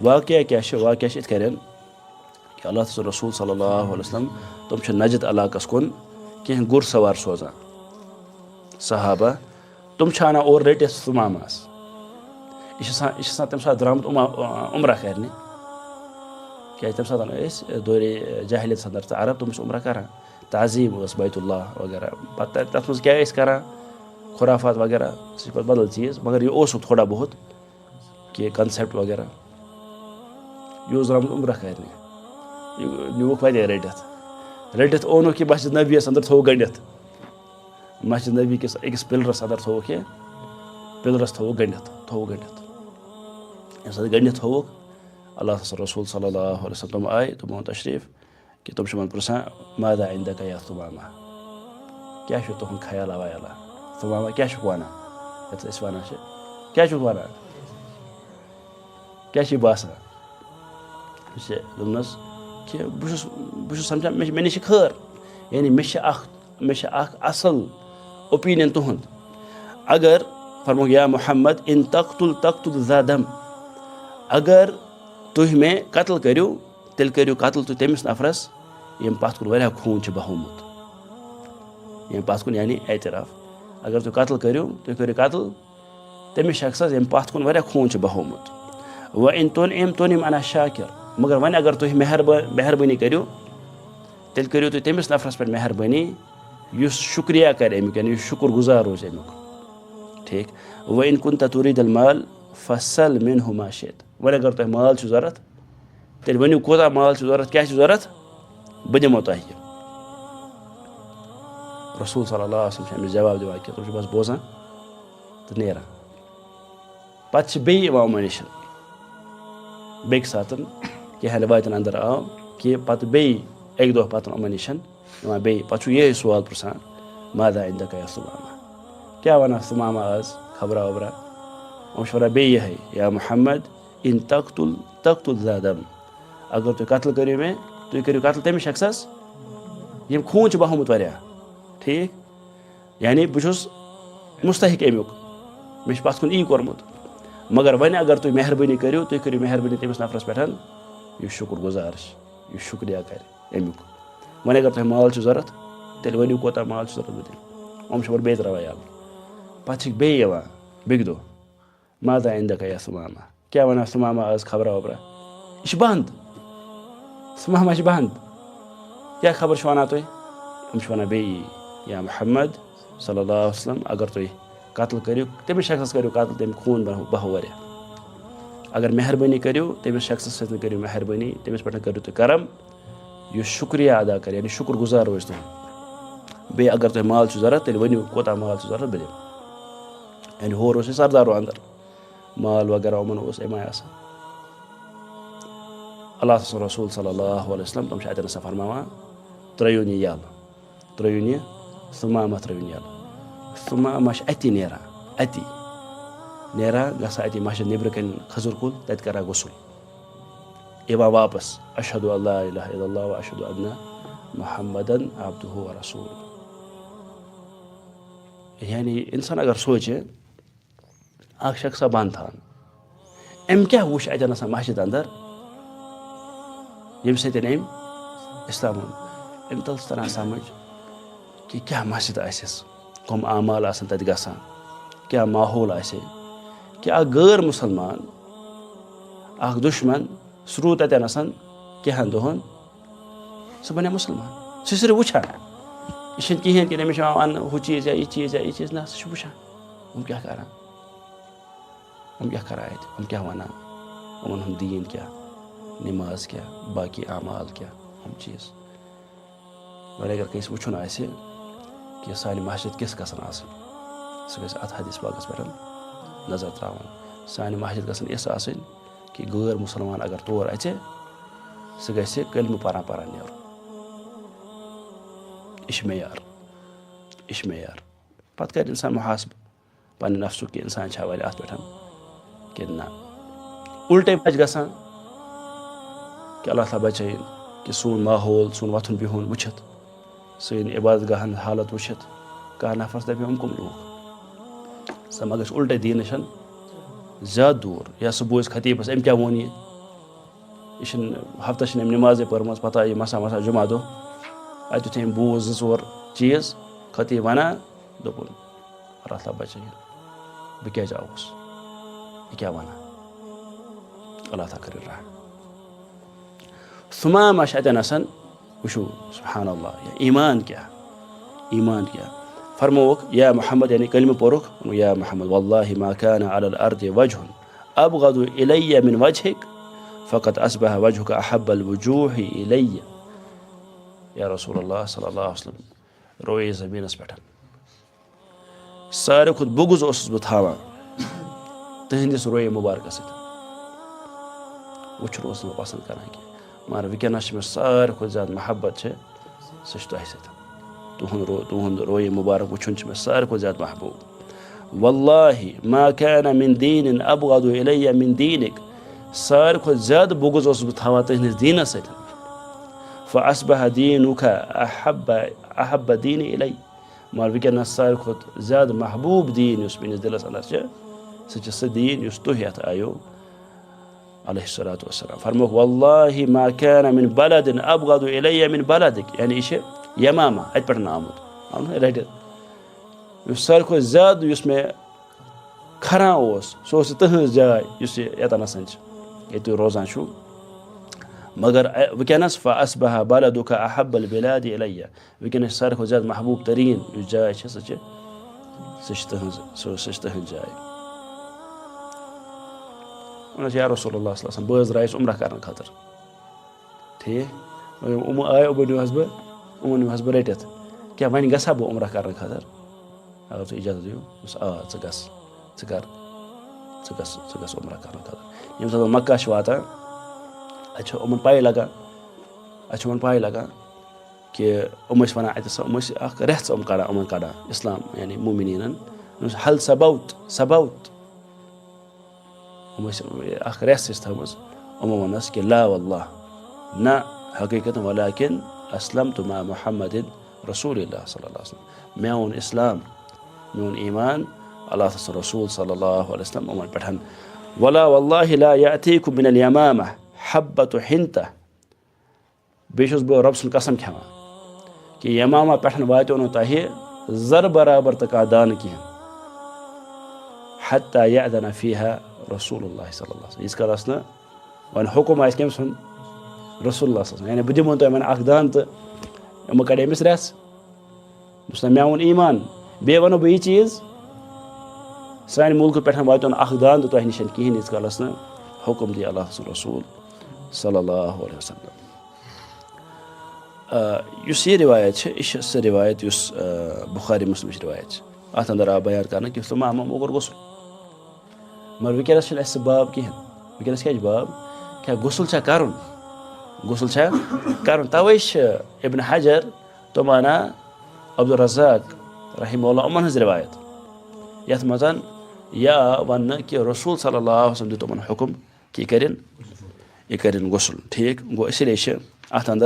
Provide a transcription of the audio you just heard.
वाक़या क्या छे वाक़या छे इथ कि अल्लाह रसूल सल्लल्लाहु अलैहि वसल्लम तुम छ नजद इलाकस कुन कह गुर सवार सोजान सहाबा तुम छ आना और रटित सुमामास यह तम सात द्रामत उम्र करने क्या तम सात दौरे जाहिलियत अंदर अरब तुम उम्र करान ताज़ीम बैतुल्लाह वगैरह पता तथ मज क्या करान खुराफात वगैरह सह बदल चीज़ मगर यह थोड़ा बहुत कि कंसेप्ट वगैरह यह द्रामत उम्र करने नुक वह रटित ओनुक कि मस्जिद नबी अंदर थो गंडित मस्जिद नबी किस अकिस पिलरस अंदर थोक यह पिलरस थो गंडित ये गंडित थोक अल्लाह रसूल सल्लल्लाहु अलैहि वसल्लम आए तुम तशरीफ कि तुम मन पुरसान मादा इंदका या सुमामा क्या तुहद ख्याला वयाला सुमामा क्या वन वन क्या वन क्या बासान दोनस कि बहुत समझान मे नश खर यानी मे असल ओपिनियन तुहद अगर फरमो या मोहम्मद इन तख्तुल तख्तुल ज़ादम अगर तुह मे कत्ल करो तेल करो कत्ल तुम तमिस नफरस यम पत कुन वह खून बहोमुत यम पत कुन यानी एतराफ अगर तुम कत्ल करो तुम करो कत्ल तमिस शख्सस यम पत कुन वह खून बहोमुत व इन तोनिम अना शाकिर मगर वन अगर तुम मेहरबानी करो तेल करो तुम तमिस नफरस पे मेहरबानी युस शुक्रिया कर अमुक यानी शुक्र गुजार रोज अमुक ठीक व इन कुन तुरीदल माल फसल मिन हुमाशित वन अगर तुम माल जरूरत तेल वनु कोता माल जरूरत क्या जरूरत बह दिमो तुह रसूल सल्लल्लाहु अलैहि वसल्लम जवाब दिवान कि तुम बस बोजान तो नेरान पत बे नश बेक सात कह रिवायतन अंदर आव कि पत बे एक दह पत नश बे पे यह सवाल पुरसान मादा इंदका या सुमामा क्या वन सुमामा आज खबरा वबरा वन बे यह या मोहम्मद इन तख्तुल तख्तुल ज़ादम अगर तुम कत्ल करो मे तुम करो कत्ल तमिस शख्सस यम खून बहोमुत वह ठीक यानी बहुत मुस्तहिक अमुक मे पत कुन यी कोरमुत मगर वन अगर तुम मेहरबानी करो तुम करो मेहरबानी तमिस नफरस पे यह शुक्र गुजार यह शुक्रिया कर अमुक वन अगर तुम माल जरूरत तेल वनु कोता माल जरूरत बह दिम बे रवायाल पे बेवान बेक दो मादा इंदका या सुमामा क्या वन सुमामा आज खबरा वबरा यह बंद सुमामा बंद क्या खबर वन तुम वन बे या मोहम्मद सल्लल्लाहु अलैहि वसल्लम अगर तुम कत्ल करो तमिस शख्सस करो कत्ल तम खून बहो वह अगर मेहरबानी करो तमिस शख्सस सत करो मेहरबानी तमिस पे करो तुम करम यह शुक्रिया अदा कर यानी शुक्र गुजार रोज तुम बे अगर तुम माल जरूरत तेल वनु कोता माल जरूरत बह दिम यानी होर सरदारो अंदर माल वगैरह उमन अमे अल्लाह रसूल सल्लल्लाहु अलैहि वसल्लम तुम अतन फरमावान त्रोन यह यल त्रोन यह सुमामा त्रोन यल सुमामा अति नेरान गसा अति मस्जिद नबर कन खजूर कुल तत करा गुसल यवा वापस अशहदु अल्ला इलाहा इल्लल्लाह व अशहदु अन्ना मुहम्मदन अब्दुहु व रसूलुहु यानी इंसान अगर सोचे अख शख्सा बंद थान अम क्या वुश अतन मस्जिद अंदर यम सत इस्लाम अम तल तरह समझ कि क्या मस्जिद आसिस कम आमाल आसन तत गसान क्या माहौल आसे कि गैर मुसलमान दुश्मन सह रूद तथन कह दोहन सह बने मुसलमान सह सिर्फ वुचान यह कहें कि अमिस वन हु चीज़ या यह चीज़ ना सह वुचान हम क्या करान हम क्या वन उमन दीन क्या नमाज क्या बाकी आमाल क्या हम चीज़ वह अगर कस वुचन आसे कि सान मस्जिद किस गसन सह गस अत हदीस पाकस पे नजर त्रावन सान मस्जिद गसन इस कि गैर मुसलमान अगर तौर अचे सह गस कलम पारान नीर यह मेयार पत कर इंसान मुहासब पन्ने नफ्सुक कि इंसान वह अत पे कि ना उल्टे बच गसान कि अल्लाह ताला बचाइन कि सोन माहौल सोन वथुन बिहुन वुचित सन इबादत गाहन हालत वुचित कह नफरस दपे हम कम लोग सह मा गस उल्टे दीन नश ज्यादा दूर या सह बोज खतीबस अम क्या वोन यह یہِ چھِنہٕ ہفتس چھِنہٕ أمۍ نٮ۪مازے پٔرمٕژ پتہ یہِ مسا جُمعہ دۄہ اَتہِ یُتھُے أمۍ بوٗز 2-4 چیٖز خطیٖب وَنان دوٚپُن اللہ تعالیٰ بچٲیِن بہٕ کیٛازِ آوُس یہِ کیٛاہ وَنان اللہ تعالیٰ کٔرِنۍ رحم ثُمامہ چھِ اَتٮ۪ن آسان وٕچھو سبحان اللہ یا ایٖمان کیٛاہ فرمووُکھ یا محمد یعنی کلمہٕ پوٚرُکھ یا محمد واللہ ما کان علی الارض وجہٌ ابغض الی من وجہک فقط اصبح وجہک احب الوجوہ الی یا رسول اللہ صلی اللہ علیہ وسلم رویے زمیٖنس پٮ۪ٹھ ساروی کھۄتہٕ بُغض اوسُس بہٕ تھاوان تٕہنٛدِس رویے مُبارکس سۭتۍ وٕچھُن اوس نہٕ بہٕ پسنٛد کران کینٛہہ مگر وٕنکٮ۪نس چھِ مےٚ ساروی کھۄتہٕ زیادٕ محبت چھِ سۄ چھِ تۄہہِ سۭتۍ تُہُنٛد رویے مُبارک وٕچھُن چھُ مےٚ ساروی کھۄتہٕ زیادٕ محبوٗب واللہ ما کان من دیٖن ابغض الی من دیٖنک ساروی کھۄتہٕ زیادٕ بُغض اوسُس بہٕ تھاوان تٕہنٛدِس دیٖنس سۭتۍ فاصبح دیٖنُک احب دیٖنِ الی مگر وٕنکٮ۪نس ساروی کھۄتہٕ زیادٕ محبوٗب دیٖن یُس میٲنِس دِلس انٛدر چھِ سُہ چھِ سُہ دیٖن یُس تُہۍ یتھ آیو علیہ الصلوۃ والسلام فرمووُکھ واللہ ما کان من بلد ابغض الی من بلدک یعنی یہِ چھِ یمامہ اتہِ پٮ۪ٹھ آمُت رٔٹِتھ یُس ساروی کھۄتہٕ زیادٕ یُس مےٚ کھران اوس سُہ اوس تٕہٕنٛز جاے یُس یہِ ییٚتٮ۪ن چھِ ییٚتہِ تُہۍ روزان چھُو مگر وٕنکٮ۪نس فاصبح بلدک احب البلاد الی وٕنکٮ۪نس چھِ ساروی کھۄتہٕ زیادٕ محبوٗب تریٖن یُس جاے چھِ سُہ چھِ تٕہٕنٛز جاے وۄنۍ ٲسۍ یا رسول اللہ صلی اللہ علیہ وسلم بہٕ حظ درٛایس عمرہ کرنہٕ خٲطرٕ ٹھیٖک یِم آے یِمو نیوٗہس بہٕ رٔٹِتھ کیٛاہ وۄنۍ گژھا بہٕ عمرہ کرنہٕ خٲطرٕ اگر تُہۍ اِجازت دِیِو آ ژٕ گژھ عمرہ کرنہٕ خٲطرٕ ییٚمہِ ساتہٕ مکہ چھِ واتان اَتہِ چھِ یِمن پاے لگان کہِ یِم ٲسۍ وَنان اَتہِ یِم ٲسۍ اکھ رٮ۪ژھ یِمن کڑان اِسلام یعنی مومِنیٖنن حل سبوت یِم ٲسۍ اکھ رٮ۪ژھ ٲسۍ تھٲومٕژ یِمو ووٚننس کہِ لا واللہ نہ حقیٖقت ولیکن اسلمت مع محمد رسول اللہ صلی اللہ علیہ وسلم مےٚ اوٚن اِسلام مےٚ اوٚن ایٖمان اللہ تعالیٰ رسوٗل صلی اللہ علیہ وسلم یِمن پٮ۪ٹھ ولا واللہ لا یأتیکم من الیمامہ حبۃ حنطہ بیٚیہِ چھُس بہٕ رۄبہٕ سُنٛد قسم کھٮ۪وان کہِ یمامہ پٮ۪ٹھ واتیو نہٕ تۄہہِ زر برابر تہٕ کانٛہہ دانہٕ کینٛہہ حتیٰ یأذن فیہا رسول اللہ صلی اللہ علیہ وسلم ییٖتِس کالس نہٕ وۄنۍ حُکُم آسہِ کٔمۍ سُنٛد رسول اللہ صلی اللہ علیہ وسلم یعنی بہٕ دِمو تۄہہِ وۄنۍ اکھ دانہٕ تہٕ یِمو کڑِ أمِس رٮ۪ژھ دوٚپُس نہ مےٚ اوٚن ایٖمان بیٚیہِ وَنو بہٕ یہِ چیٖز سانہِ مُلکہٕ پٮ۪ٹھ واتیو نہٕ اکھ دانہٕ تہِ تۄہہِ نِش کِہینۍ ییٖتِس کالس نہٕ حُکُم دی اللہ رسوٗل صلی اللہ علیہ وسلم یُس یہِ رِوایت چھِ یہِ چھِ سۄ رِوایت یُس بُخاری مُسلمٕچ رِوایت چھِ اتھ انٛدر آو بیان کرنہٕ کہِ ثُمامہ کوٚر غسُل مگر وٕنکٮ۪نس چھُنہٕ اَسہِ سُہ باب کِہینۍ وٕنکٮ۪نس کیٛاہ چھُ باب کیٛاہ غسُل چھا کرُن توے چھِ ابن حجر تِم وَنان عبدالرزاق رحمہ اللہ یِمن ہٕنٛز رِوایت یتھ منٛز یہِ آو وننہٕ کہِ رسوٗل صلی اللہ علیہ وسلم دیُت یِمن حُکُم کہِ یہِ کٔرِنۍ غسُل ٹھیٖک گوٚو اسی لیے چھِ اتھ انٛدر